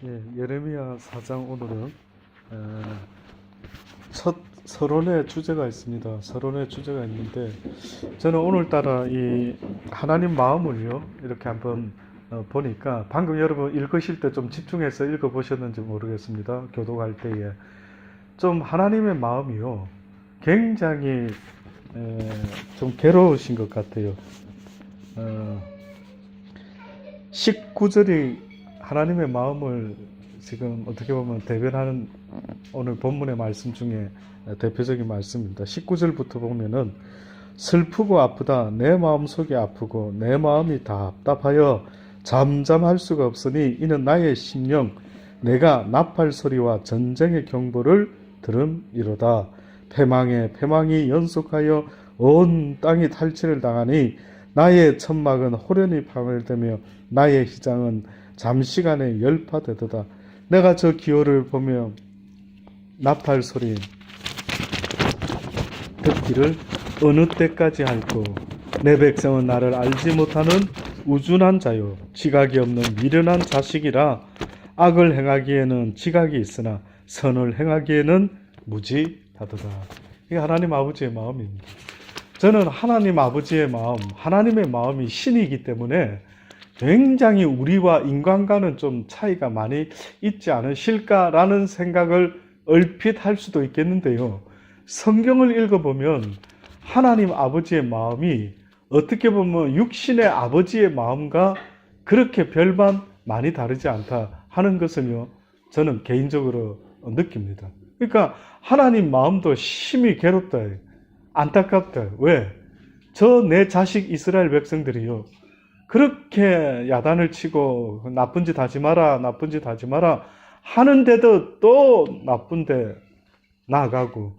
예, 예레미야 4장 오늘은 첫 서론의 주제가 있습니다. 서론의 주제가 있는데 저는 오늘따라 이 하나님 마음을요 이렇게 한번 보니까 방금 여러분 읽으실 때 좀 집중해서 읽어보셨는지 모르겠습니다. 교독할 때에 좀 하나님의 마음이요 굉장히 좀 괴로우신 것 같아요. 19절이 하나님의 마음을 지금 어떻게 보면 대변하는 오늘 본문의 말씀 중에 대표적인 말씀입니다. 19절부터 보면은 슬프고 아프다 내 마음속이 아프고 내 마음이 답답하여 잠잠할 수가 없으니 이는 나의 심령 내가 나팔 소리와 전쟁의 경보를 들음이로다. 패망이 연속하여 온 땅이 탈취를 당하니 나의 천막은 호련히 파멸되며 나의 휘장은 잠시간에 열파되도다. 내가 저 기호를 보며 나팔 소리 듣기를 어느 때까지 할꼬. 내 백성은 나를 알지 못하는 우둔한 자요 지각이 없는 미련한 자식이라. 악을 행하기에는 지각이 있으나 선을 행하기에는 무지하도다. 이게 하나님 아버지의 마음입니다. 저는 하나님 아버지의 마음, 하나님의 마음이 신이기 때문에 굉장히 우리와 인간과는 좀 차이가 많이 있지 않으실까라는 생각을 얼핏 할 수도 있겠는데요. 성경을 읽어보면 하나님 아버지의 마음이 어떻게 보면 육신의 아버지의 마음과 그렇게 별반 많이 다르지 않다 하는 것은요, 저는 개인적으로 느낍니다. 그러니까 하나님 마음도 심히 괴롭다, 안타깝다. 왜? 저 내 자식 이스라엘 백성들이요, 그렇게 야단을 치고 나쁜 짓 하지 마라 하는데도 또 나쁜데 나아가고.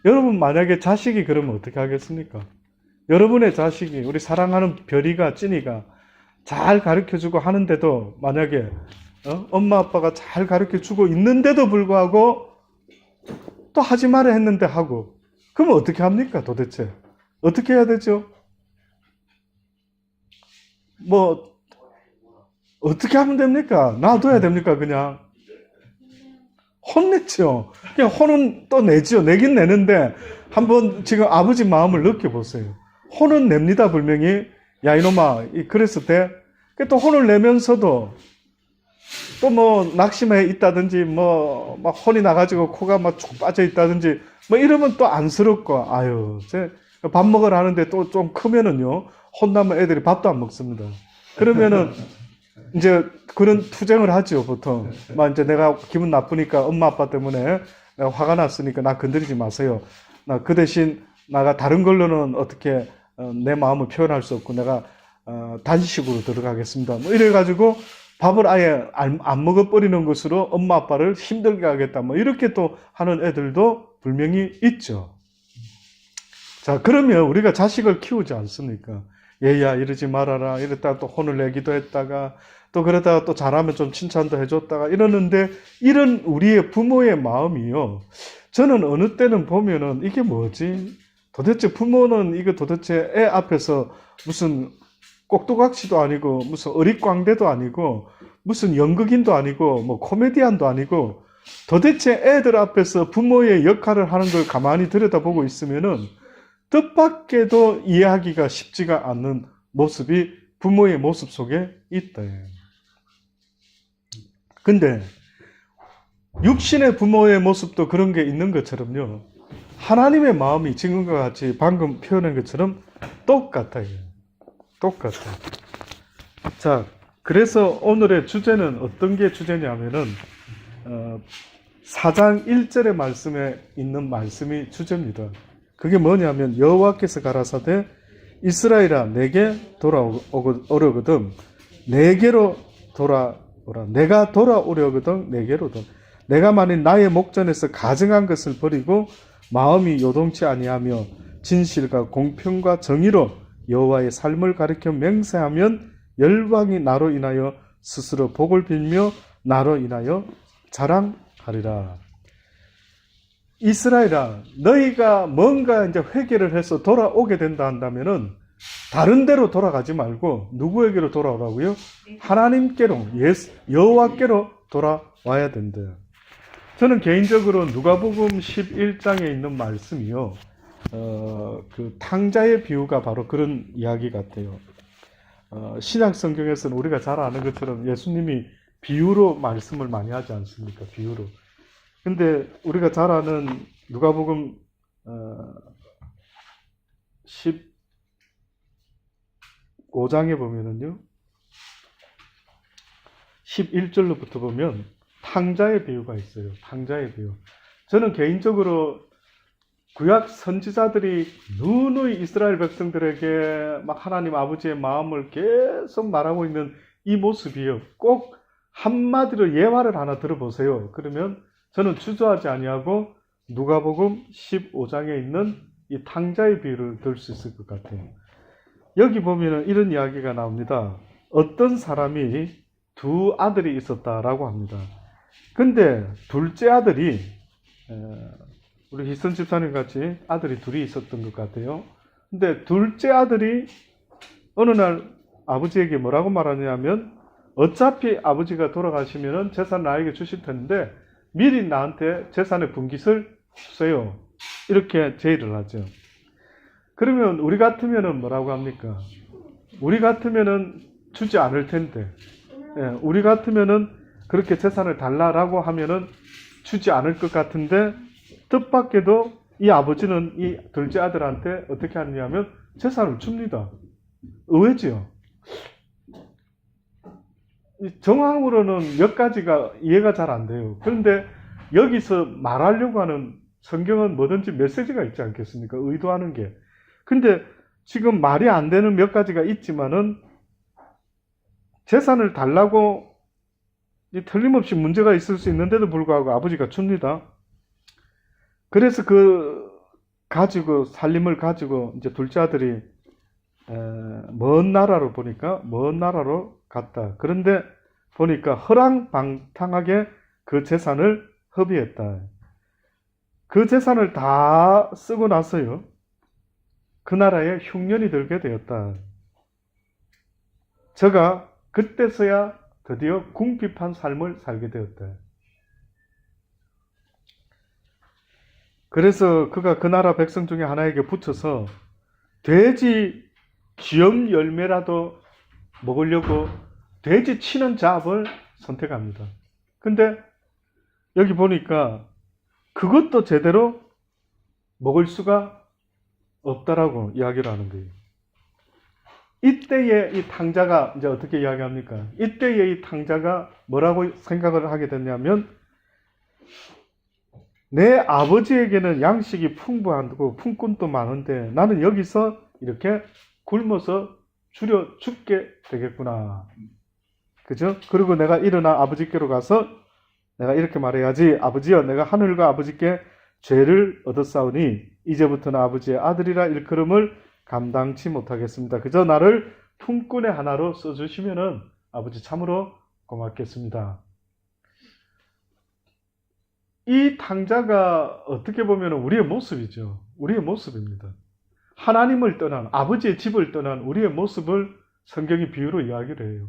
여러분 만약에 자식이 그러면 어떻게 하겠습니까? 여러분의 자식이, 우리 사랑하는 별이가 찐이가 잘 가르쳐주고 하는데도 만약에 엄마 아빠가 잘 가르쳐주고 있는데도 불구하고 또 하지 마라 했는데 하고, 그러면 어떻게 합니까 도대체? 어떻게 해야 되죠? 뭐 어떻게 하면 됩니까? 놔둬야 됩니까? 그냥 혼냈죠. 그냥 혼은 또 내죠. 내긴 내는데 한번 지금 아버지 마음을 느껴보세요. 혼은 냅니다. 분명히. 야 이놈아 그랬을 때 또 혼을 내면서도 또 뭐 낙심해 있다든지 뭐 막 혼이 나가지고 코가 막 쭉 빠져 있다든지 뭐 이러면 또 안쓰럽고, 아유 밥 먹으러 하는데 또 좀 크면은요 혼나면 애들이 밥도 안 먹습니다. 그러면은 이제 그런 투쟁을 하죠 보통. 막 이제 내가 기분 나쁘니까 엄마 아빠 때문에 내가 화가 났으니까 나 건드리지 마세요. 나 그 대신 나가 다른 걸로는 어떻게 내 마음을 표현할 수 없고 내가 단식으로 들어가겠습니다. 뭐 이래가지고 밥을 아예 안 먹어버리는 것으로 엄마 아빠를 힘들게 하겠다. 뭐 이렇게 또 하는 애들도 분명히 있죠. 자, 그러면 우리가 자식을 키우지 않습니까? 얘야 이러지 말아라 이랬다가 또 혼을 내기도 했다가 또 그러다가 또 잘하면 좀 칭찬도 해줬다가 이러는데, 이런 우리의 부모의 마음이요, 저는 어느 때는 보면은 이게 뭐지? 도대체 부모는 이거 도대체 애 앞에서 무슨 꼭두각시도 아니고 무슨 어릿광대도 아니고 무슨 연극인도 아니고 뭐 코미디언도 아니고 도대체 애들 앞에서 부모의 역할을 하는 걸 가만히 들여다보고 있으면은 뜻밖에도 이해하기가 쉽지가 않는 모습이 부모의 모습 속에 있다. 근데 육신의 부모의 모습도 그런 게 있는 것처럼요, 하나님의 마음이 지금과 같이 방금 표현한 것처럼 똑같아요. 똑같아요. 자, 그래서 오늘의 주제는 어떤 게 주제냐면은 4장 1절의 말씀에 있는 말씀이 주제입니다. 그게 뭐냐면 여호와께서 가라사대 이스라엘아 내게 돌아오려거든 내게로 돌아오라. 내가 돌아오려거든 내게로 돌아. 내가 만일 나의 목전에서 가증한 것을 버리고 마음이 요동치 아니하며 진실과 공평과 정의로 여호와의 삶을 가리켜 맹세하면 열방이 나로 인하여 스스로 복을 빌며 나로 인하여 자랑하리라. 이스라엘아, 너희가 뭔가 이제 회개를 해서 돌아오게 된다 한다면은 다른 데로 돌아가지 말고 누구에게로 돌아오라고요? 하나님께로, 여호와께로 돌아와야 된대요. 저는 개인적으로 누가복음 11장에 있는 말씀이요. 그 탕자의 비유가 바로 그런 이야기 같아요. 신약 성경에서는 우리가 잘 아는 것처럼 예수님이 비유로 말씀을 많이 하지 않습니까? 비유로. 근데 우리가 잘 아는 누가복음 15장에 보면은요. 11절로부터 보면 탕자의 비유가 있어요. 탕자의 비유. 저는 개인적으로 구약 선지자들이 누누이 이스라엘 백성들에게 막 하나님 아버지의 마음을 계속 말하고 있는 이 모습이요. 꼭 한마디로 예화를 하나 들어보세요. 그러면 저는 주저하지 아니하고 누가복음 15장에 있는 이 탕자의 비유를 들 수 있을 것 같아요. 여기 보면 이런 이야기가 나옵니다. 어떤 사람이 두 아들이 있었다라고 합니다. 근데 둘째 아들이 우리 희선 집사님 같이 아들이 둘이 있었던 것 같아요. 근데 둘째 아들이 어느 날 아버지에게 뭐라고 말하냐면 어차피 아버지가 돌아가시면 재산을 나에게 주실 텐데 미리 나한테 재산의 분깃을 주세요. 이렇게 제의를 하죠. 그러면 우리 같으면 뭐라고 합니까? 우리 같으면 주지 않을 텐데, 우리 같으면 그렇게 재산을 달라라고 하면은 주지 않을 것 같은데, 뜻밖에도 이 아버지는 이 둘째 아들한테 어떻게 하느냐면 재산을 줍니다. 의외지요. 정황으로는 몇 가지가 이해가 잘 안 돼요. 그런데 여기서 말하려고 하는 성경은 뭐든지 메시지가 있지 않겠습니까? 의도하는 게. 근데 지금 말이 안 되는 몇 가지가 있지만은 재산을 달라고 틀림없이 문제가 있을 수 있는데도 불구하고 아버지가 줍니다. 그래서 그 가지고 살림을 가지고 이제 둘째 아들이 먼 나라로 보니까 먼 나라로 갔다. 그런데 보니까 허랑방탕하게 그 재산을 허비했다. 그 재산을 다 쓰고 나서요. 그 나라에 흉년이 들게 되었다. 저가 그때서야 드디어 궁핍한 삶을 살게 되었다. 그래서 그가 그 나라 백성 중에 하나에게 붙여서 돼지 기업 열매라도 먹으려고 돼지 치는 잡을 선택합니다. 근데 여기 보니까 그것도 제대로 먹을 수가 없다라고 이야기를 하는 거예요. 이때에 이 탕자가 이제 어떻게 이야기합니까? 이때에 이 탕자가 뭐라고 생각을 하게 됐냐면 내 아버지에게는 양식이 풍부하고 품꾼도 많은데 나는 여기서 이렇게 굶어서 줄여 죽게 되겠구나. 그죠? 그리고 내가 일어나 아버지께로 가서 내가 이렇게 말해야지. 아버지여, 내가 하늘과 아버지께 죄를 얻었사오니 이제부터는 아버지의 아들이라 일컬음을 감당치 못하겠습니다. 그저 나를 품꾼의 하나로 써주시면은 아버지 참으로 고맙겠습니다. 이 탕자가 어떻게 보면 우리의 모습이죠. 우리의 모습입니다. 하나님을 떠난, 아버지의 집을 떠난 우리의 모습을 성경이 비유로 이야기를 해요.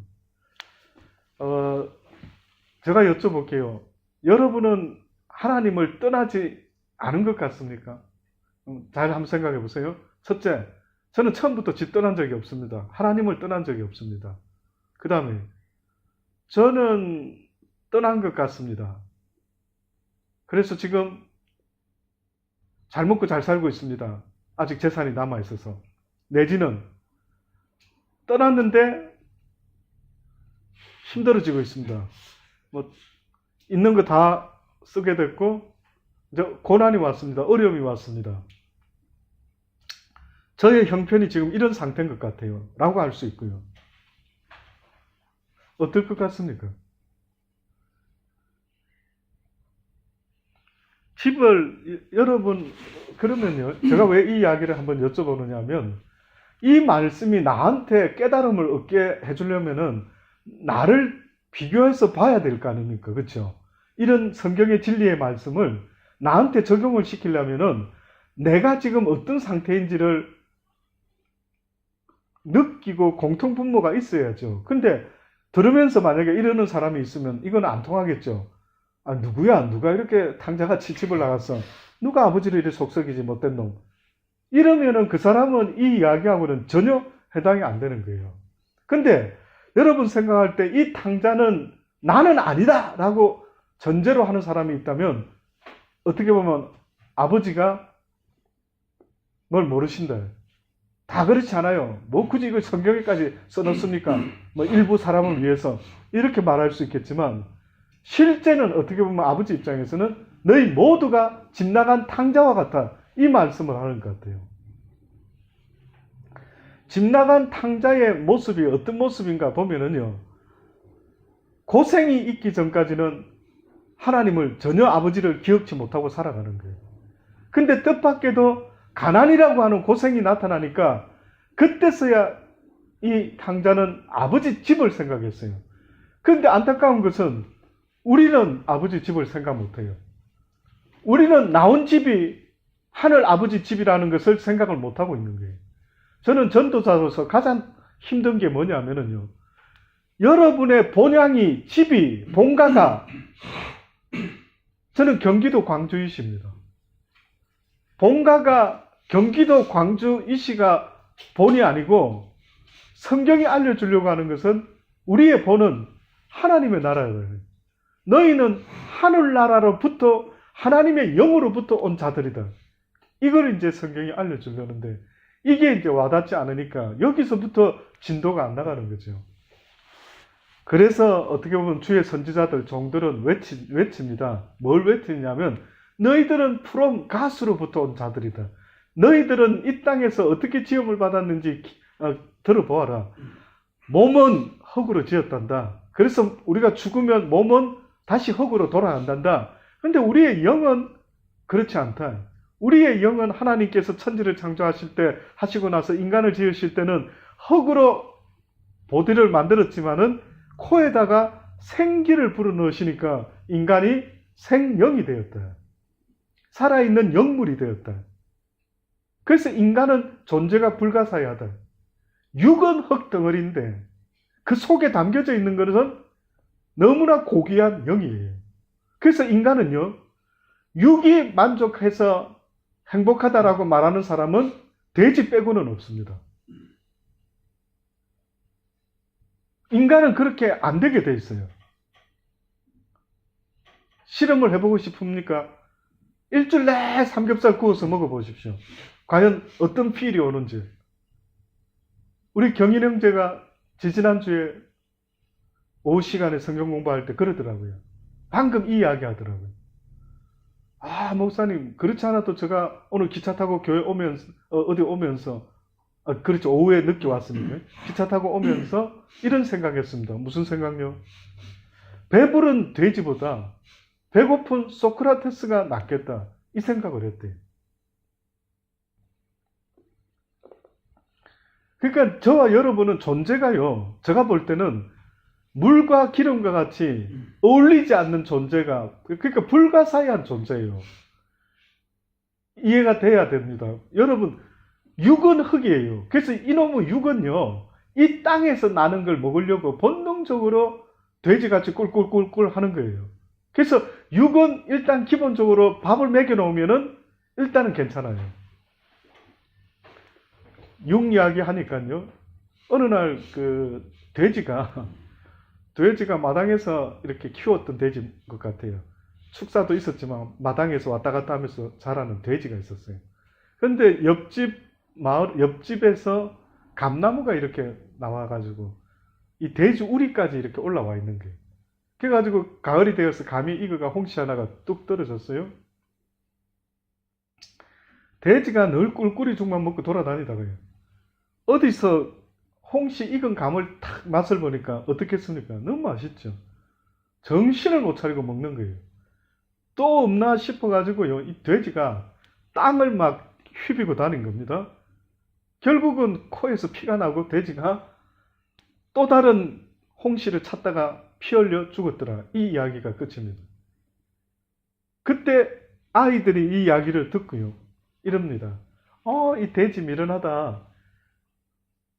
제가 여쭤볼게요. 여러분은 하나님을 떠나지 않은 것 같습니까? 잘 한번 생각해 보세요. 첫째, 저는 처음부터 집 떠난 적이 없습니다. 하나님을 떠난 적이 없습니다. 그 다음에 저는 떠난 것 같습니다. 그래서 지금 잘 먹고 잘 살고 있습니다. 아직 재산이 남아있어서. 내지는 떠났는데 힘들어지고 있습니다. 뭐 있는 거 다 쓰게 됐고 이제 고난이 왔습니다. 어려움이 왔습니다. 저의 형편이 지금 이런 상태인 것 같아요. 라고 할 수 있고요. 어떨 것 같습니까? 집을 여러분 그러면요. 제가 왜 이 이야기를 한번 여쭤보느냐 하면 이 말씀이 나한테 깨달음을 얻게 해주려면은 나를 비교해서 봐야 될 거 아닙니까? 그렇죠? 이런 성경의 진리의 말씀을 나한테 적용을 시키려면은 내가 지금 어떤 상태인지를 느끼고 공통분모가 있어야죠. 근데 들으면서 만약에 이러는 사람이 있으면 이건 안 통하겠죠. 아, 누구야? 누가 이렇게 탕자가 칠집을 나갔어? 누가 아버지를 이렇게 속썩이지 못된 놈? 이러면은 그 사람은 이 이야기하고는 전혀 해당이 안 되는 거예요. 근데 여러분 생각할 때 이 탕자는 나는 아니다! 라고 전제로 하는 사람이 있다면 어떻게 보면 아버지가 뭘 모르신다. 다 그렇지 않아요. 뭐 굳이 이걸 성경에까지 써놓습니까? 뭐 일부 사람을 위해서 이렇게 말할 수 있겠지만 실제는 어떻게 보면 아버지 입장에서는 너희 모두가 집 나간 탕자와 같아. 이 말씀을 하는 것 같아요. 집 나간 탕자의 모습이 어떤 모습인가 보면은요. 고생이 있기 전까지는 하나님을 전혀 아버지를 기억지 못하고 살아가는 거예요. 근데 뜻밖에도 가난이라고 하는 고생이 나타나니까 그때서야 이 탕자는 아버지 집을 생각했어요. 그런데 안타까운 것은 우리는 아버지 집을 생각 못해요. 우리는 나온 집이 하늘 아버지 집이라는 것을 생각을 못하고 있는 거예요. 저는 전도사로서 가장 힘든 게 뭐냐면요. 여러분의 본향이, 집이, 본가가 저는 경기도 광주이시입니다. 본가가 경기도 광주이시가 본이 아니고 성경이 알려주려고 하는 것은 우리의 본은 하나님의 나라예요. 너희는 하늘나라로부터 하나님의 영으로부터 온 자들이다. 이걸 이제 성경이 알려주려는데 이게 이제 와닿지 않으니까 여기서부터 진도가 안 나가는 거죠. 그래서 어떻게 보면 주의 선지자들 종들은 외칩니다. 뭘 외치냐면 너희들은 프롬 가스로부터 온 자들이다. 너희들은 이 땅에서 어떻게 지음을 받았는지 들어보아라. 몸은 흙으로 지었단다. 그래서 우리가 죽으면 몸은 다시 흙으로 돌아간단다. 그런데 우리의 영은 그렇지 않다. 우리의 영은 하나님께서 천지를 창조하실 때 하시고 나서 인간을 지으실 때는 흙으로 보디를 만들었지만은 코에다가 생기를 불어넣으시니까 인간이 생명이 되었다. 살아있는 영물이 되었다. 그래서 인간은 존재가 불가사의하다. 육은 흙덩어리인데 그 속에 담겨져 있는 것은 너무나 고귀한 영이에요. 그래서 인간은요, 육이 만족해서 행복하다라고 말하는 사람은 돼지 빼고는 없습니다. 인간은 그렇게 안 되게 돼 있어요. 실험을 해보고 싶습니까? 일주일 내에 삼겹살 구워서 먹어보십시오. 과연 어떤 필이 오는지. 우리 경인 형제가 지지난주에 오후 시간에 성경 공부할 때 그러더라고요. 방금 이 이야기 하더라고요. 아, 목사님, 그렇지 않아도 제가 오늘 기차 타고 교회 오면서, 어디 오면서, 그렇죠. 오후에 늦게 왔습니다. 기차 타고 오면서 이런 생각했습니다. 무슨 생각요? 배부른 돼지보다 배고픈 소크라테스가 낫겠다. 이 생각을 했대요. 그러니까 저와 여러분은 존재가요, 제가 볼 때는 물과 기름과 같이 어울리지 않는 존재가, 그러니까 불가사의한 존재예요. 이해가 돼야 됩니다. 여러분, 육은 흙이에요. 그래서 이놈의 육은요, 이 땅에서 나는 걸 먹으려고 본능적으로 돼지같이 꿀꿀꿀꿀 하는 거예요. 그래서 육은 일단 기본적으로 밥을 먹여놓으면은 일단은 괜찮아요. 육 이야기 하니까요, 어느 날 그 돼지가 마당에서 이렇게 키웠던 돼지인 것 같아요. 축사도 있었지만 마당에서 왔다 갔다 하면서 자라는 돼지가 있었어요. 그런데 옆집에서 감나무가 이렇게 나와가지고 이 돼지 우리까지 이렇게 올라와 있는 거예요. 그래가지고 가을이 되어서 감이 익어가 홍시 하나가 뚝 떨어졌어요. 돼지가 늘 꿀꿀이 죽만 먹고 돌아다니다가요, 어디서 홍시 익은 감을 탁 맛을 보니까 어떻겠습니까? 너무 맛있죠. 정신을 못 차리고 먹는 거예요. 또 없나 싶어가지고요, 이 돼지가 땅을 막 휘비고 다닌 겁니다. 결국은 코에서 피가 나고 돼지가 또 다른 홍시를 찾다가 피 흘려 죽었더라. 이 이야기가 끝입니다. 그때 아이들이 이 이야기를 듣고요, 이럽니다. 이 돼지 미련하다.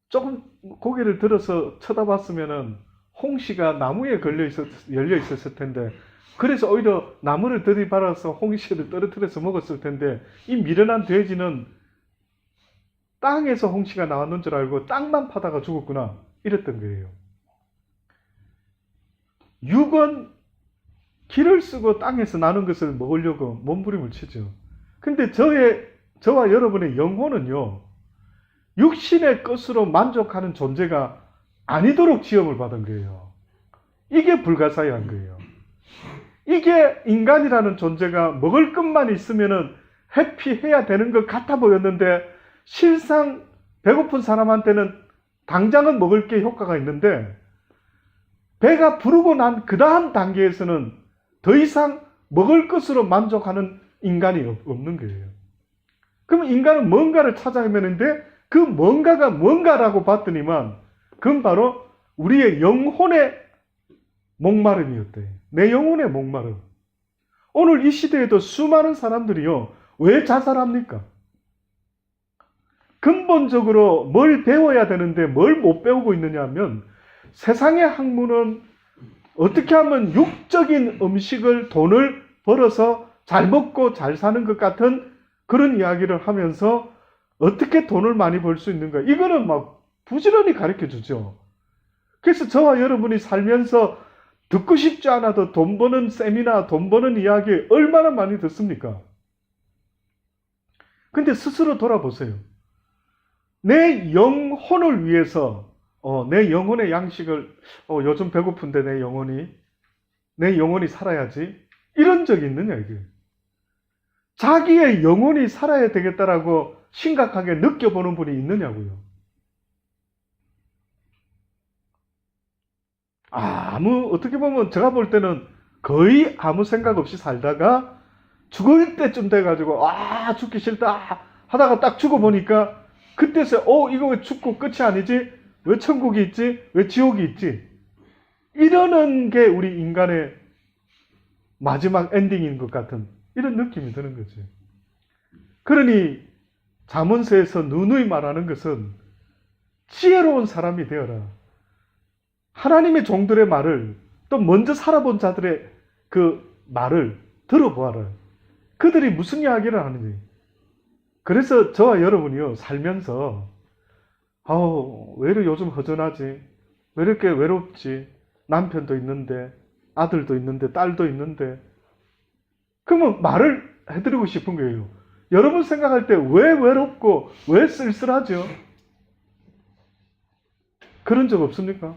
조금 고개를 들어서 쳐다봤으면은 홍시가 나무에 열려 있었을 텐데, 그래서 오히려 나무를 들이받아서 홍시를 떨어뜨려서 먹었을 텐데, 이 미련한 돼지는 땅에서 홍시가 나왔는 줄 알고 땅만 파다가 죽었구나, 이랬던 거예요. 육은 기를 쓰고 땅에서 나는 것을 먹으려고 몸부림을 치죠. 근데 저와 여러분의 영혼은요, 육신의 것으로 만족하는 존재가 아니도록 지음을 받은 거예요. 이게 불가사의한 거예요. 이게 인간이라는 존재가 먹을 것만 있으면은 해피해야 되는 것 같아 보였는데, 실상 배고픈 사람한테는 당장은 먹을 게 효과가 있는데, 배가 부르고 난 그 다음 단계에서는 더 이상 먹을 것으로 만족하는 인간이 없는 거예요. 그럼 인간은 뭔가를 찾아 헤매는데, 그 뭔가가 뭔가라고 봤더니만 그건 바로 우리의 영혼의 목마름이었대요. 내 영혼의 목마름. 오늘 이 시대에도 수많은 사람들이요, 왜 자살합니까? 근본적으로 뭘 배워야 되는데 뭘 못 배우고 있느냐 하면, 세상의 학문은 어떻게 하면 육적인 음식을, 돈을 벌어서 잘 먹고 잘 사는 것 같은 그런 이야기를 하면서 어떻게 돈을 많이 벌 수 있는가, 이거는 막 부지런히 가르쳐 주죠. 그래서 저와 여러분이 살면서 듣고 싶지 않아도 돈 버는 세미나, 돈 버는 이야기 얼마나 많이 듣습니까? 근데 스스로 돌아보세요. 내 영혼을 위해서, 내 영혼의 양식을, 요즘 배고픈데 내 영혼이 살아야지, 이런 적이 있느냐, 이게. 자기의 영혼이 살아야 되겠다라고 심각하게 느껴보는 분이 있느냐고요. 어떻게 보면 제가 볼 때는 거의 아무 생각 없이 살다가 죽을 때쯤 돼가지고, 죽기 싫다 하다가 딱 죽어보니까, 그때서, 이거 왜 죽고 끝이 아니지? 왜 천국이 있지? 왜 지옥이 있지? 이러는 게 우리 인간의 마지막 엔딩인 것 같은 이런 느낌이 드는 거죠. 그러니 잠언서에서 누누이 말하는 것은 지혜로운 사람이 되어라. 하나님의 종들의 말을, 또 먼저 살아본 자들의 그 말을 들어보아라. 그들이 무슨 이야기를 하는지. 그래서 저와 여러분이요, 살면서 왜 이렇게 요즘 허전하지? 왜 이렇게 외롭지? 남편도 있는데, 아들도 있는데, 딸도 있는데. 그러면 말을 해드리고 싶은 거예요. 여러분 생각할 때 왜 외롭고 왜 쓸쓸하죠? 그런 적 없습니까?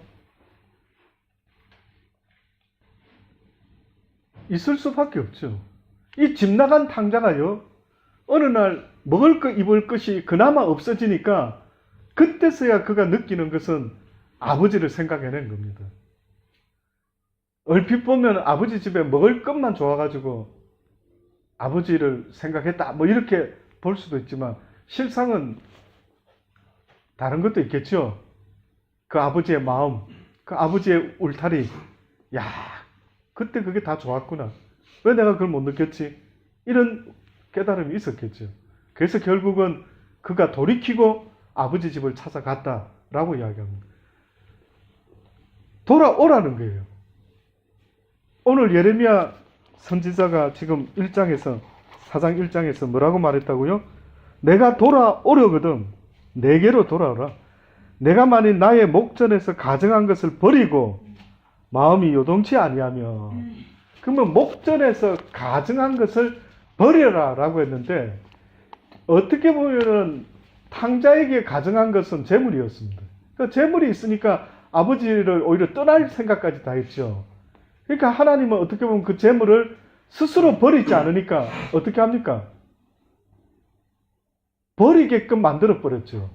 있을 수밖에 없죠. 이 집 나간 탕자가요, 어느 날 먹을 것 입을 것이 그나마 없어지니까 그때서야 그가 느끼는 것은 아버지를 생각해낸 겁니다. 얼핏 보면 아버지 집에 먹을 것만 좋아가지고 아버지를 생각했다, 이렇게 볼 수도 있지만, 실상은 다른 것도 있겠죠. 그 아버지의 마음, 그 아버지의 울타리, 그때 그게 다 좋았구나, 왜 내가 그걸 못 느꼈지, 이런 깨달음이 있었겠죠. 그래서 결국은 그가 돌이키고 아버지 집을 찾아갔다라고 이야기합니다. 돌아오라는 거예요. 오늘 예레미야 선지자가 지금 1장에서, 4장 1장에서 뭐라고 말했다고요? 내가 돌아오려거든 내게로 돌아오라. 내가 만일 나의 목전에서 가정한 것을 버리고 마음이 요동치 아니하면, 그러면 목전에서 가정한 것을 버려라 라고 했는데, 어떻게 보면은 탕자에게 가정한 것은 재물이었습니다. 그러니까 재물이 있으니까 아버지를 오히려 떠날 생각까지 다 했죠. 그러니까 하나님은 어떻게 보면 그 재물을 스스로 버리지 않으니까 어떻게 합니까? 버리게끔 만들어버렸죠.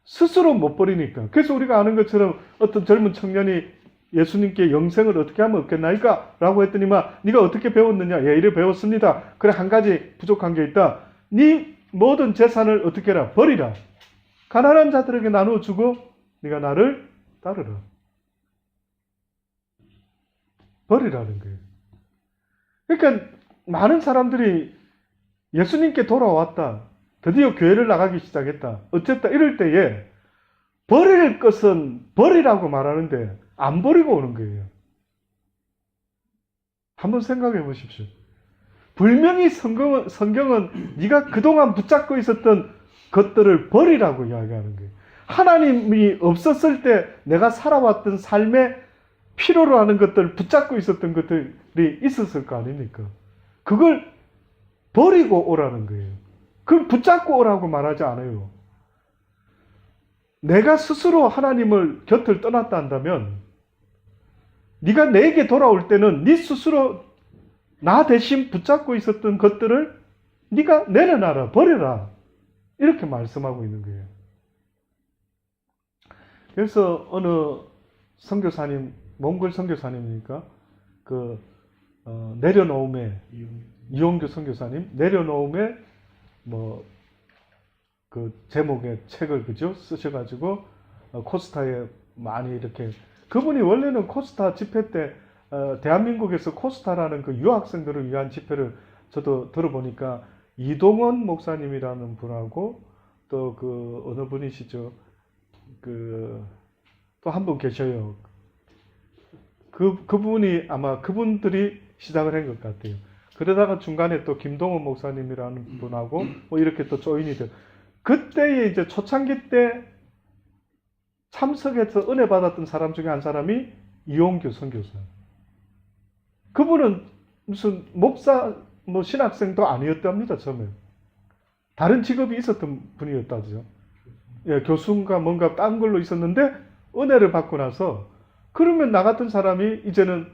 스스로 못 버리니까. 그래서 우리가 아는 것처럼 어떤 젊은 청년이 예수님께 영생을 어떻게 하면 얻겠나이까? 라고 했더니만, 네가 어떻게 배웠느냐? 이래 배웠습니다. 그래, 한 가지 부족한 게 있다. 네 모든 재산을 어떻게 해라? 버리라. 가난한 자들에게 나누어주고 네가 나를 따르라. 버리라는 거예요. 그러니까 많은 사람들이 예수님께 돌아왔다, 드디어 교회를 나가기 시작했다, 어쨌다, 이럴 때에 버릴 것은 버리라고 말하는데 안 버리고 오는 거예요. 한번 생각해 보십시오. 분명히 성경은 네가 그동안 붙잡고 있었던 것들을 버리라고 이야기하는 거예요. 하나님이 없었을 때 내가 살아왔던 삶에 필요로 하는 것들, 붙잡고 있었던 것들이 있었을 거 아닙니까? 그걸 버리고 오라는 거예요. 그걸 붙잡고 오라고 말하지 않아요. 내가 스스로 하나님을 곁을 떠났다 한다면 네가 내게 돌아올 때는 네 스스로 나 대신 붙잡고 있었던 것들을 네가 내려놔라, 버려라. 이렇게 말씀하고 있는 거예요. 그래서 어느 선교사님, 몽골 선교사님이니까 내려놓음에 이용규 선교사님 내려놓음에 제목의 책을 그죠 쓰셔가지고 코스타에 많이 이렇게 그분이 원래는 코스타 집회 때 대한민국에서 코스타라는 그 유학생들을 위한 집회를 저도 들어보니까 이동원 목사님이라는 분하고 또 어느 분이시죠 또 한 분 계셔요. 그분이 아마 그분들이 시작을 한 것 같아요. 그러다가 중간에 또 김동원 목사님이라는 분하고 이렇게 또 조인이 돼요. 그때에 이제 초창기 때 참석해서 은혜 받았던 사람 중에 한 사람이 이용규 선교사. 그분은 무슨 목사, 신학생도 아니었답니다, 처음에. 다른 직업이 있었던 분이었다죠. 예, 교수인가 뭔가 딴 걸로 있었는데, 은혜를 받고 나서, 그러면 나 같은 사람이 이제는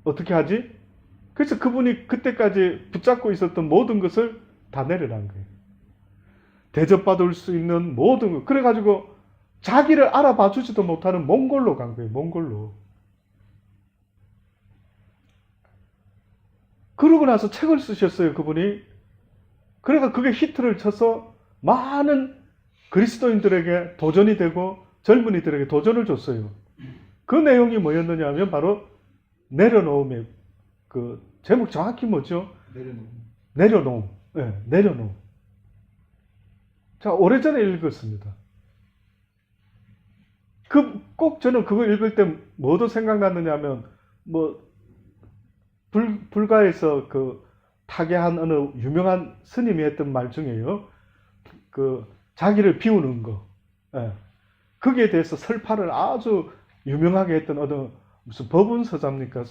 어떻게 하지? 그래서 그분이 그때까지 붙잡고 있었던 모든 것을 다 내려놓은 거예요. 대접받을 수 있는 모든 것. 그래가지고 자기를 알아봐 주지도 못하는 몽골로 간 거예요. 몽골로. 그러고 나서 책을 쓰셨어요. 그분이. 그래서 그게 히트를 쳐서 많은 그리스도인들에게 도전이 되고 젊은이들에게 도전을 줬어요. 그 내용이 뭐였느냐 하면 바로 내려놓음의 제목 정확히 뭐죠? 내려놓음. 네, 내려놓음. 자, 오래전에 읽었습니다. 꼭 저는 그거 읽을 때 뭐도 생각났느냐 하면, 불가에서 타계한 어느 유명한 스님이 했던 말 중에요. 자기를 비우는 거. 예. 거기에 대해서 설파를 아주 유명하게 했던 어느 무슨 법운서자입니까?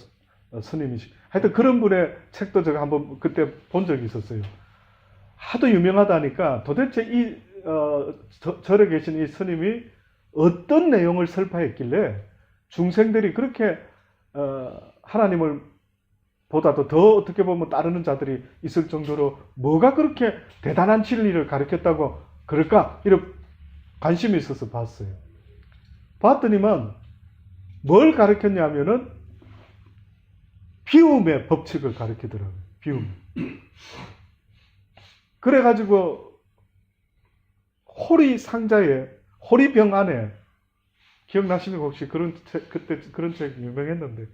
스님이시. 하여튼 그런 분의 책도 제가 한번 그때 본 적이 있었어요. 하도 유명하다니까 도대체 절에 계신 이 스님이 어떤 내용을 설파했길래 중생들이 그렇게 하나님을 보다도 더 어떻게 보면 따르는 자들이 있을 정도로 뭐가 그렇게 대단한 진리를 가르쳤다고 그럴까? 이런 관심이 있어서 봤어요. 봤더니만 뭘 가르쳤냐면은 비움의 법칙을 가르치더라고요. 비움. 그래가지고 호리 상자에 호리병 안에 기억나시는 거 혹시 그때 그런 책 유명했는데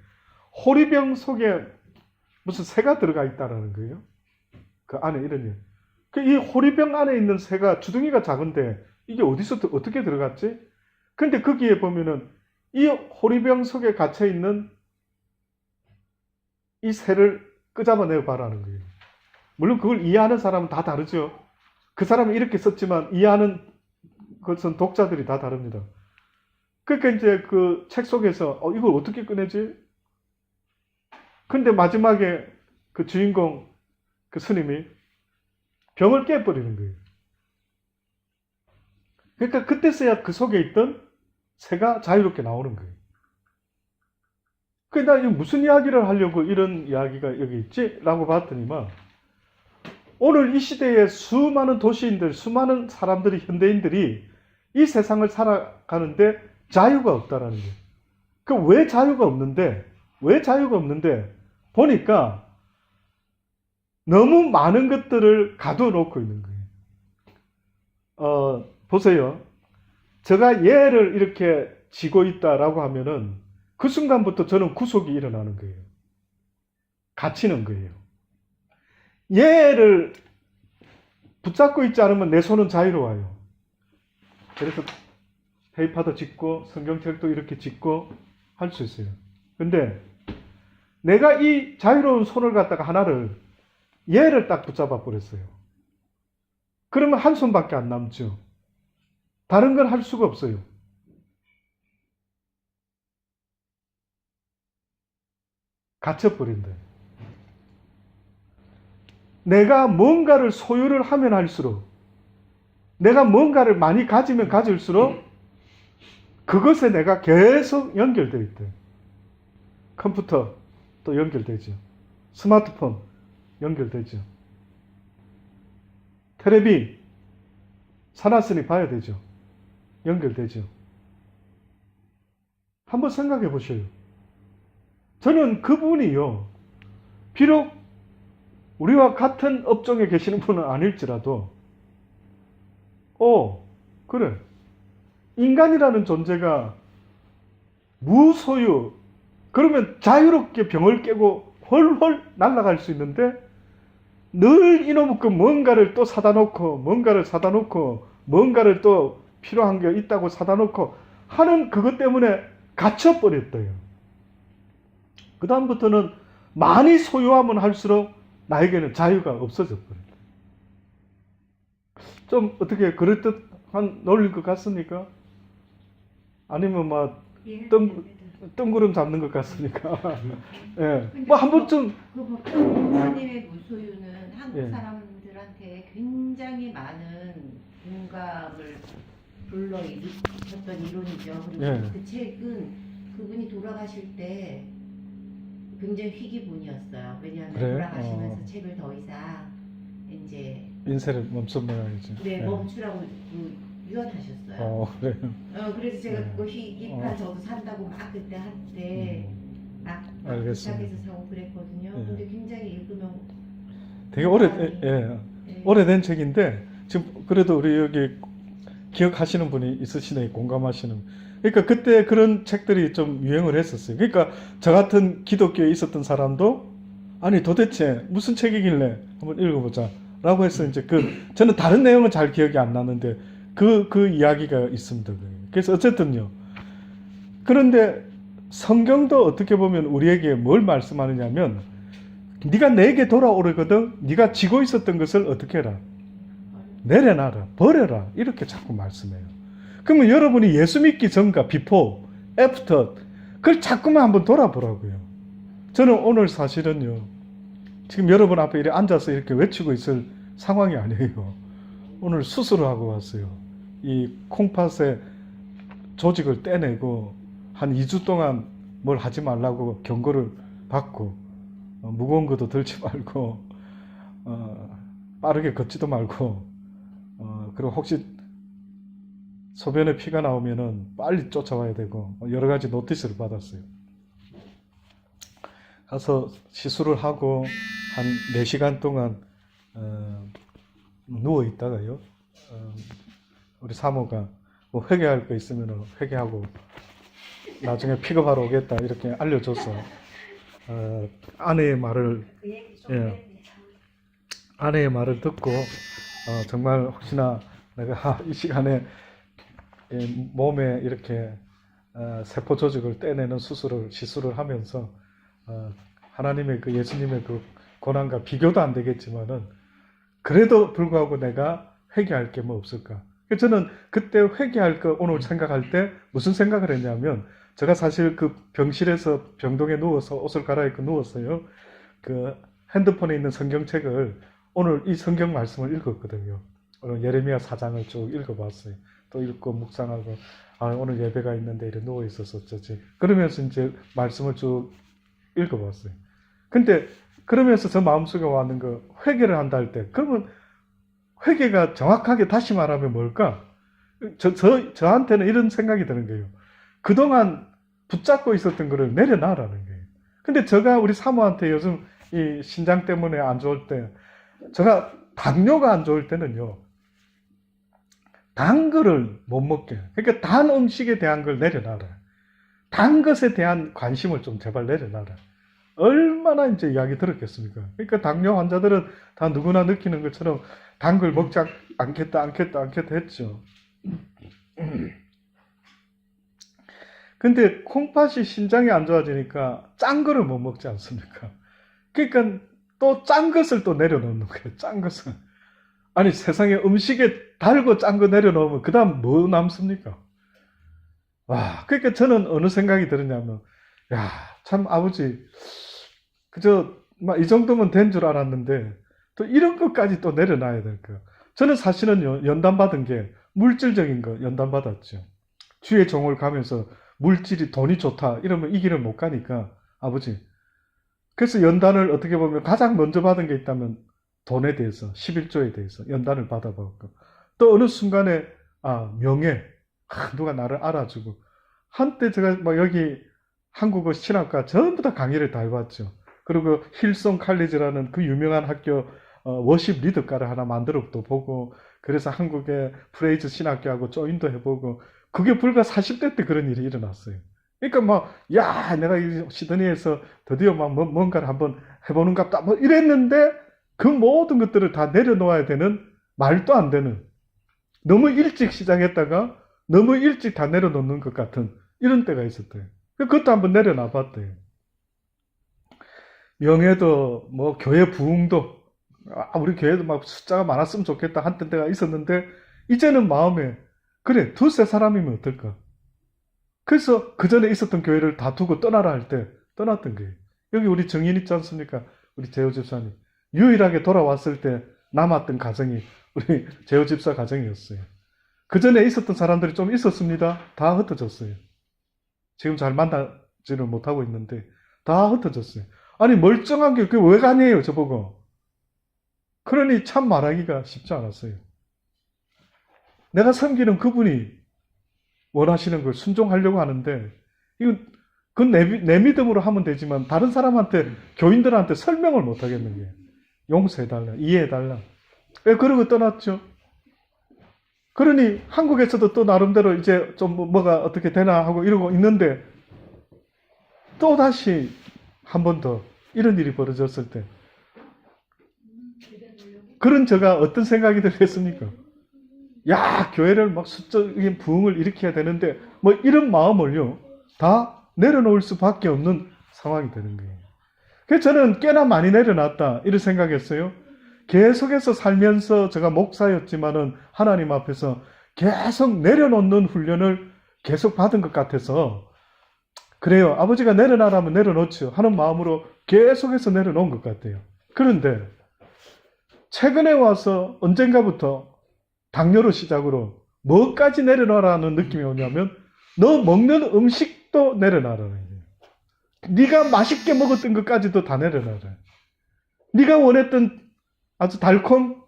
호리병 속에 무슨 새가 들어가 있다라는 거예요. 그 안에 이런 일. 이 호리병 안에 있는 새가 주둥이가 작은데 이게 어디서 어떻게 들어갔지? 근데 거기에 보면은 이 호리병 속에 갇혀 있는 이 새를 끄잡아내어 봐라는 거예요. 물론 그걸 이해하는 사람은 다 다르죠. 그 사람은 이렇게 썼지만 이해하는 것은 독자들이 다 다릅니다. 그러니까 이제 그 책 속에서 이걸 어떻게 꺼내지? 근데 마지막에 그 주인공 그 스님이 병을 깨버리는 거예요. 그러니까 그때서야 그 속에 있던 새가 자유롭게 나오는 거예요. 그러니까 나 무슨 이야기를 하려고 이런 이야기가 여기 있지? 라고 봤더니만 오늘 이 시대에 수많은 도시인들, 수많은 사람들이, 현대인들이 이 세상을 살아가는데 자유가 없다라는 거예요. 왜 자유가 없는데 보니까 너무 많은 것들을 가둬놓고 있는 거예요. 보세요. 제가 얘를 이렇게 쥐고 있다라고 하면은 그 순간부터 저는 구속이 일어나는 거예요. 갇히는 거예요. 얘를 붙잡고 있지 않으면 내 손은 자유로워요. 그래서 페이퍼도 짓고 성경책도 이렇게 짓고 할 수 있어요. 근데 내가 이 자유로운 손을 갖다가 하나를 얘를 딱 붙잡아 버렸어요. 그러면 한 손밖에 안 남죠. 다른 걸 할 수가 없어요. 갇혀버린다. 내가 뭔가를 소유를 하면 할수록, 내가 뭔가를 많이 가지면 가질수록 그것에 내가 계속 연결되어 있대. 컴퓨터 또 연결되죠. 스마트폰 연결되죠. 텔레비 사놨으니 봐야 되죠. 연결되죠. 한번 생각해 보셔요. 저는 그분이요, 비록 우리와 같은 업종에 계시는 분은 아닐지라도 그래, 인간이라는 존재가 무소유, 그러면 자유롭게 병을 깨고 훨훨 날아갈 수 있는데 늘 이놈의 그 뭔가를 또 사다 놓고 뭔가를 사다 놓고 뭔가를 또 필요한 게 있다고 사다 놓고 하는 그것 때문에 갇혀버렸대요. 그 다음부터는 많이 소유하면 할수록 나에게는 자유가 없어져 버린다. 좀 어떻게 그럴듯한 논리일 것 같습니까? 아니면 막 뜬구름 잡는 것 같습니까? 예. 뭐 한 번쯤 그 목사님의 무소유는 한국 예. 사람들한테 굉장히 많은 공감을 불러일으켰던 이론이죠. 그리고 예. 그 책은 그분이 돌아가실 때 굉장히 희귀본이었어요. 왜냐하면 그래? 돌아가시면서 책을 더 이상 이제 인쇄를 멈춘 모양이죠. 네, 예. 멈추라고 유언하셨어요. 그래요. 그래서 제가 예. 그거 희귀판 저도 산다고 막 그때 한때 막 알겠습니다. 부탁해서 사고 그랬거든요. 예. 근데 굉장히 읽으면 되게 오래된 책인데 지금 그래도 우리 여기 기억하시는 분이 있으시네, 공감하시는. 그러니까 그때 그런 책들이 좀 유행을 했었어요. 그러니까 저 같은 기독교에 있었던 사람도 아니 도대체 무슨 책이길래 한번 읽어보자 라고 해서 이제 저는 다른 내용은 잘 기억이 안 나는데 그 이야기가 있습니다. 그래서 어쨌든요. 그런데 성경도 어떻게 보면 우리에게 뭘 말씀하느냐면 네가 내게 돌아오려거든 네가 지고 있었던 것을 어떻게 해라? 내려놔라, 버려라, 이렇게 자꾸 말씀해요. 그러면 여러분이 예수 믿기 전과 before, after 그걸 자꾸만 한번 돌아보라고요. 저는 오늘 사실은요, 지금 여러분 앞에 이렇게 앉아서 이렇게 외치고 있을 상황이 아니에요. 오늘 수술을 하고 왔어요. 이 콩팥에 조직을 떼내고 한 2주 동안 뭘 하지 말라고 경고를 받고 무거운 것도 들지 말고 빠르게 걷지도 말고 그리고 혹시 소변에 피가 나오면은 빨리 쫓아와야 되고 여러 가지 노티스를 받았어요. 가서 시술을 하고 한 4시간 동안 누워 있다가요. 우리 사모가 뭐 회개할 거 있으면 회개하고 나중에 픽업하러 오겠다 이렇게 알려줘서 아내의 말을 아내의 말을 듣고 정말 혹시나 내가 이 시간에 몸에 이렇게 세포 조직을 떼내는 시술을 하면서 하나님의 그 예수님의 그 고난과 비교도 안 되겠지만은 그래도 불구하고 내가 회개할 게 뭐 없을까? 저는 그때 회개할 거 오늘 생각할 때 무슨 생각을 했냐면 제가 사실 그 병실에서 병동에 누워서 옷을 갈아입고 누웠어요. 그 핸드폰에 있는 성경책을 오늘 이 성경 말씀을 읽었거든요. 오늘 예레미야 4장을 쭉 읽어봤어요. 또 읽고 묵상하고 오늘 예배가 있는데 이렇게 누워 있어서 어쩌지. 그러면서 이제 말씀을 쭉 읽어봤어요. 근데 그러면서 저 마음속에 왔는 거 회개를 한다 할 때 그러면 회개가 정확하게 다시 말하면 뭘까? 저한테는 이런 생각이 드는 거예요. 그동안 붙잡고 있었던 거를 내려놔라는 거예요. 근데 제가 우리 사모한테 요즘 이 신장 때문에 안 좋을 때 제가 당뇨가 안 좋을 때는요. 단 거를 못 먹게. 그러니까 단 음식에 대한 걸 내려놔라. 단 것에 대한 관심을 좀 제발 내려놔라. 얼마나 이제 이야기 들었겠습니까? 그러니까 당뇨 환자들은 다 누구나 느끼는 것처럼 단 걸 먹지 않겠다 했죠. 근데 콩팥이 신장이 안 좋아지니까 짠 거를 못 먹지 않습니까? 그러니까 또 짠 것을 또 내려놓는 거예요. 짠 것을. 아니 세상에 음식에 달고 짠 거 내려놓으면 그 다음 뭐 남습니까? 와, 그러니까 저는 어느 생각이 들었냐면, 야, 참 아버지, 그저 막 이 정도면 된 줄 알았는데 또 이런 것까지 또 내려놔야 될까? 저는 사실은 연단 받은 게 물질적인 거 연단 받았죠. 주의 종을 가면서 물질이 돈이 좋다 이러면 이 길을 못 가니까 아버지. 그래서 연단을 어떻게 보면 가장 먼저 받은 게 있다면 돈에 대해서 11조에 대해서 연단을 받아봤고 또 어느 순간에 명예 누가 나를 알아주고 한때 제가 막 여기 한국어 신학과 전부 다 강의를 다 해봤죠. 그리고 힐송 칼리지라는 그 유명한 학교 워십 리더과를 하나 만들어 또 보고 그래서 한국의 프레이즈 신학교하고 조인도 해보고 그게 불과 40대 때 그런 일이 일어났어요. 그러니까 막 야 내가 이 시드니에서 드디어 막 뭔가를 한번 해보는갑다 뭐 이랬는데 그 모든 것들을 다 내려놓아야 되는 말도 안 되는 너무 일찍 시작했다가 너무 일찍 다 내려놓는 것 같은 이런 때가 있었대요. 그것도 한번 내려놔 봤대요. 명예도 뭐 교회 부흥도 우리 교회도 막 숫자가 많았으면 좋겠다 한때 때가 있었는데 이제는 마음에 그래 두세 사람이면 어떨까? 그래서 그 전에 있었던 교회를 다 두고 떠나라 할 때 떠났던 거예요. 여기 우리 정인 있지 않습니까? 우리 재호 집사님 유일하게 돌아왔을 때 남았던 가정이 우리 재호 집사 가정이었어요. 그 전에 있었던 사람들이 좀 있었습니다. 다 흩어졌어요. 지금 잘 만나지를 못하고 있는데 다 흩어졌어요. 아니 멀쩡한 게 그게 왜 가니에요 저보고. 그러니 참 말하기가 쉽지 않았어요. 내가 섬기는 그분이 원하시는 걸 순종하려고 하는데 이거 그건 내 믿음으로 하면 되지만 다른 사람한테 교인들한테 설명을 못 하겠는 거예요. 용서해달라, 이해해달라. 왜 그러고 떠났죠? 그러니 한국에서도 또 나름대로 이제 좀 뭐가 어떻게 되나 하고 이러고 있는데 또 다시 한 번 더 이런 일이 벌어졌을 때 그런 제가 어떤 생각이 들겠습니까? 야 교회를 막 수적인 부흥을 일으켜야 되는데 뭐 이런 마음을요 다 내려놓을 수밖에 없는 상황이 되는 거예요. 그래서 저는 꽤나 많이 내려놨다 이런 생각했어요. 계속해서 살면서 제가 목사였지만은 하나님 앞에서 계속 내려놓는 훈련을 계속 받은 것 같아서 그래요. 아버지가 내려놔라면 내려놓죠 하는 마음으로 계속해서 내려놓은 것 같아요. 그런데 최근에 와서 언젠가부터 당뇨로 시작으로 뭐까지 내려놔라는 느낌이 오냐면 너 먹는 음식도 내려놔라는 거예요. 네가 맛있게 먹었던 것까지도 다 내려놔라. 네가 원했던 아주 달콤,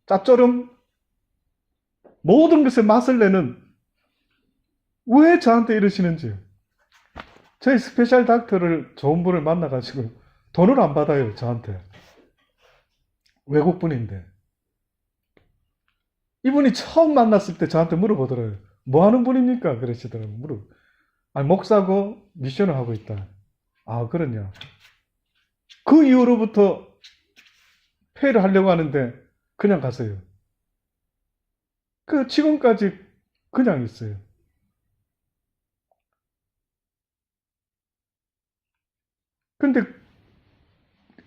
짭조름 모든 것의 맛을 내는 왜 저한테 이러시는지. 저희 스페셜 닥터를 좋은 분을 만나가지고 돈을 안 받아요 저한테. 외국분인데 이분이 처음 만났을 때 저한테 물어보더라고요. 뭐 하는 분입니까? 그러시더라고요. 아니, 목사고 미션을 하고 있다. 아, 그러냐. 그 이후로부터 회의를 하려고 하는데 그냥 가세요. 그 지금까지 그냥 있어요. 근데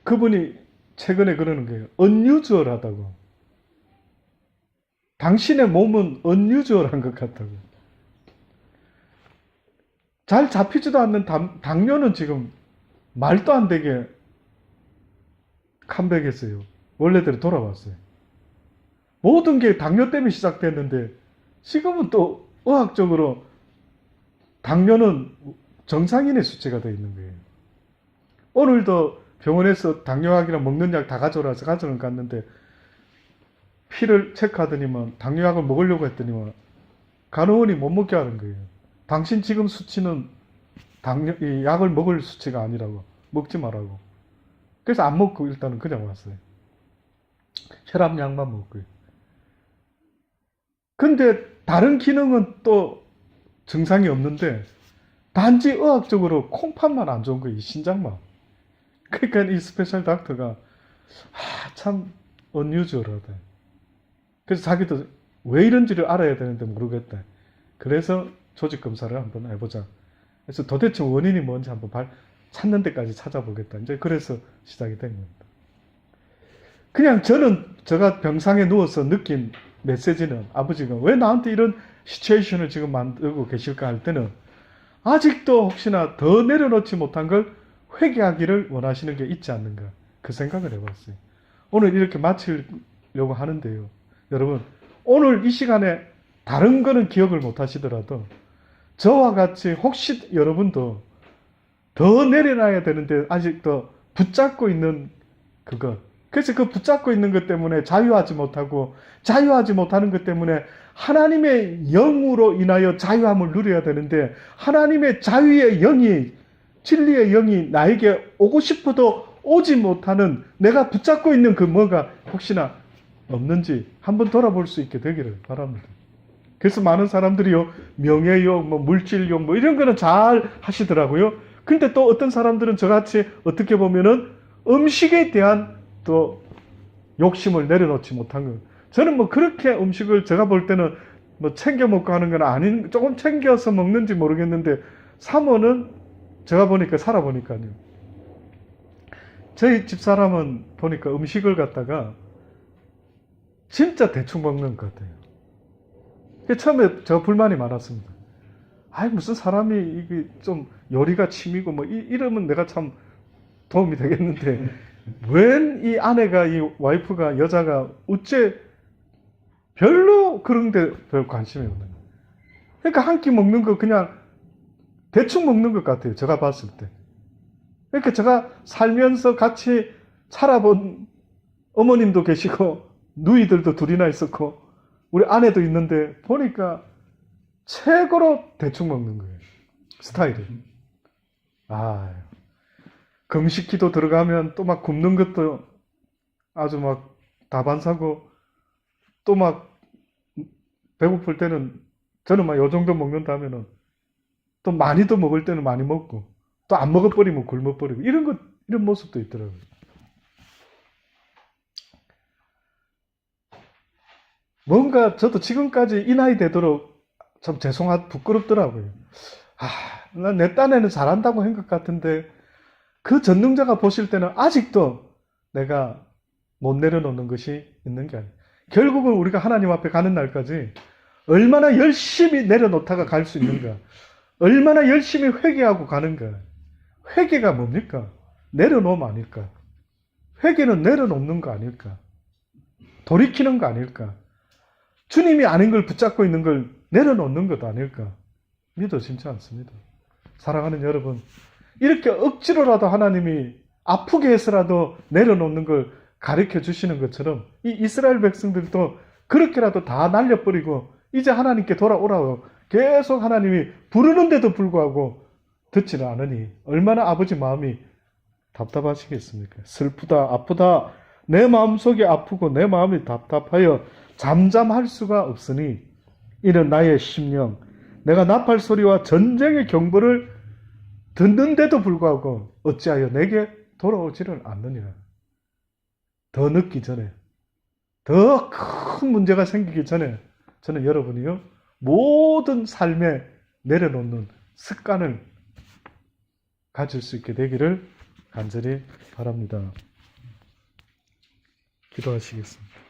그분이 최근에 그러는 거예요. unusual하다고. 당신의 몸은 unusual한 것 같다고. 잘 잡히지도 않는 당뇨는 지금 말도 안 되게 컴백했어요. 원래대로 돌아왔어요. 모든 게 당뇨 때문에 시작됐는데 지금은 또 의학적으로 당뇨는 정상인의 수치가 되어 있는 거예요. 오늘도 병원에서 당뇨약이랑 먹는 약 다 가져오라 해서 가져는 갔는데 피를 체크하더니만 당뇨약을 먹으려고 했더니만 간호원이 못 먹게 하는 거예요. 당신 지금 수치는 이 약을 먹을 수치가 아니라고. 먹지 말라고. 그래서 안 먹고 일단은 그냥 왔어요. 혈압약만 먹고요. 근데 다른 기능은 또 증상이 없는데 단지 의학적으로 콩팥만 안 좋은 거예요. 이 신장만. 그러니까 이 스페셜 닥터가 참 unusual하다. 그래서 자기도 왜 이런지를 알아야 되는데 모르겠다. 그래서 조직 검사를 한번 해보자. 그래서 도대체 원인이 뭔지 한번 찾는 데까지 찾아보겠다. 이제 그래서 시작이 된 겁니다. 그냥 제가 병상에 누워서 느낀 메시지는 아버지가 왜 나한테 이런 시츄에이션을 지금 만들고 계실까 할 때는 아직도 혹시나 더 내려놓지 못한 걸 회개하기를 원하시는 게 있지 않는가. 그 생각을 해봤어요. 오늘 이렇게 마치려고 하는데요. 여러분, 오늘 이 시간에 다른 거는 기억을 못 하시더라도 저와 같이 혹시 여러분도 더 내려놔야 되는데 아직도 붙잡고 있는 그것. 그래서 그 붙잡고 있는 것 때문에 자유하지 못하고 자유하지 못하는 것 때문에 하나님의 영으로 인하여 자유함을 누려야 되는데 하나님의 자유의 영이 진리의 영이 나에게 오고 싶어도 오지 못하는 내가 붙잡고 있는 그 뭐가 혹시나 없는지 한번 돌아볼 수 있게 되기를 바랍니다. 그래서 많은 사람들이요, 명예욕, 물질욕, 이런 거는 잘 하시더라고요. 근데 또 어떤 사람들은 저같이 어떻게 보면은 음식에 대한 또 욕심을 내려놓지 못한 거. 저는 그렇게 음식을 제가 볼 때는 챙겨 먹고 하는 건 아닌, 조금 챙겨서 먹는지 모르겠는데, 사모는 제가 보니까, 살아보니까요. 저희 집사람은 보니까 음식을 갖다가 진짜 대충 먹는 것 같아요. 처음에 저 불만이 많았습니다. 무슨 사람이 이게 좀 요리가 취미고 이러면 내가 참 도움이 되겠는데 웬 이 아내가 이 와이프가 여자가 어째 별로 그런데 별 관심이 없는 거예요. 그러니까 한 끼 먹는 거 그냥 대충 먹는 것 같아요. 제가 봤을 때. 그러니까 제가 살면서 같이 살아본 어머님도 계시고 누이들도 둘이나 있었고 우리 아내도 있는데 보니까 최고로 대충 먹는 거예요. 스타일이. 금식기도 들어가면 또 굽는 것도 아주 다반사고 또 배고플 때는 저는 요 정도 먹는다면은 또 많이 더 먹을 때는 많이 먹고 또 안 먹어버리면 굶어버리고 이런 모습도 있더라고요. 뭔가 저도 지금까지 이 나이 되도록 참 부끄럽더라고요. 난 내 딴에는 잘한다고 한 것 같은데 그 전능자가 보실 때는 아직도 내가 못 내려놓는 것이 있는 게 아니에요. 결국은 우리가 하나님 앞에 가는 날까지 얼마나 열심히 내려놓다가 갈 수 있는가. 얼마나 열심히 회개하고 가는가. 회개가 뭡니까? 내려놓으면 아닐까. 회개는 내려놓는 거 아닐까. 돌이키는 거 아닐까. 주님이 아닌 걸 붙잡고 있는 걸 내려놓는 것도 아닐까. 믿어지지 않습니다. 사랑하는 여러분, 이렇게 억지로라도 하나님이 아프게 해서라도 내려놓는 걸 가르쳐 주시는 것처럼 이 이스라엘 백성들도 그렇게라도 다 날려버리고 이제 하나님께 돌아오라고 계속 하나님이 부르는데도 불구하고 듣지는 않으니 얼마나 아버지 마음이 답답하시겠습니까? 슬프다, 아프다, 내 마음속이 아프고 내 마음이 답답하여 잠잠할 수가 없으니 이는 나의 심령, 내가 나팔 소리와 전쟁의 경보를 듣는데도 불구하고 어찌하여 내게 돌아오지를 않느냐. 더 늦기 전에, 더 큰 문제가 생기기 전에 저는 여러분이요, 모든 삶에 내려놓는 습관을 가질 수 있게 되기를 간절히 바랍니다. 기도하시겠습니다.